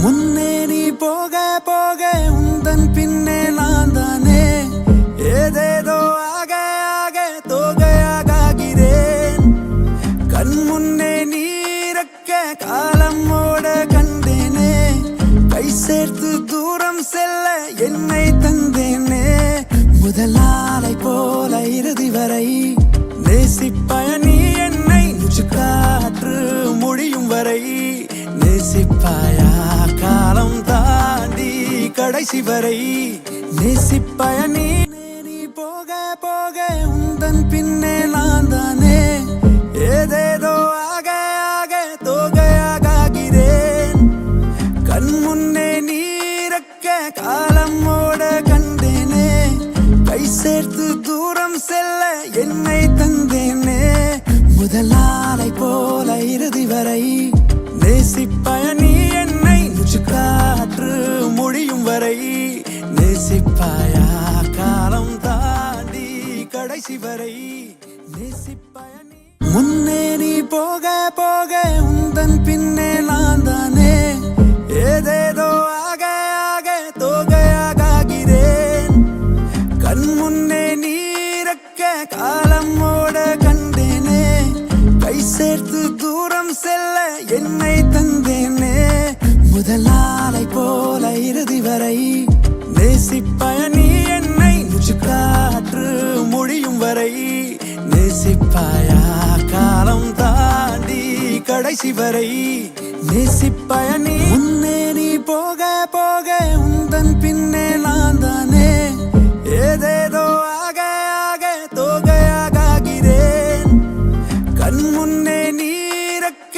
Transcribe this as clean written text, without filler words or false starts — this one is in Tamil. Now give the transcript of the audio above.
முன்னே நீ போக போக உந்தன் பின்னே நான் தானே ஏதேதோ ஆக ஆக தோகையாகிறேன். கண் முன்னே நீரக்க காலம் ஓட கண்டேனே. கை சேர்த்து தூரம் செல்ல என்னை தந்தேனே. முதலாளை போல இறுதி வரை நேசிப்பாய நீ என்னை நெஞ்சு காற்று முடியும் வரை. நேசிப்பாயா காலம் தாண்டி கடைசி வரை. நேசிப்பாய நீ போக போக உந்தன் பின்னே நான் தானே ஏதேதோ ஆக ஆக தோகையாகிறேன். கண் முன்னே நீரக்க காலம் ஓட கண்டேனே. கை சேர்த்து தூரம் செல்ல என்னை தந்தேனே. முதலாளை போல இறுதி வரை நேசிப்பாய நீ என்னை நெஞ்சு காற்று முடியும் வரை. நேசிப்பாயா காலம் தாண்டி கடைசி வரை. நேசிப்பாய நீ முன்னே நீ போக போக உந்தன் பின்னே நான் தானே ஏதேதோ ஆக ஆக தோகையாகிறேன். கண் முன்னே நீரக்க காலம் ஓட கண்டேனே. கை சேர்த்து தூரம் செல்ல என்னை தந்தேனே. முதலாளை போல இறுதி வரை நேசிப்பாய நீ என்னை நெஞ்சு காற்று முடியும் வரை. நேசிப்பாயா காலம் தாண்டி கடைசி வரை. நேசிப்பாய நீ முன்னே நீ போக போக உந்தன் பின்னே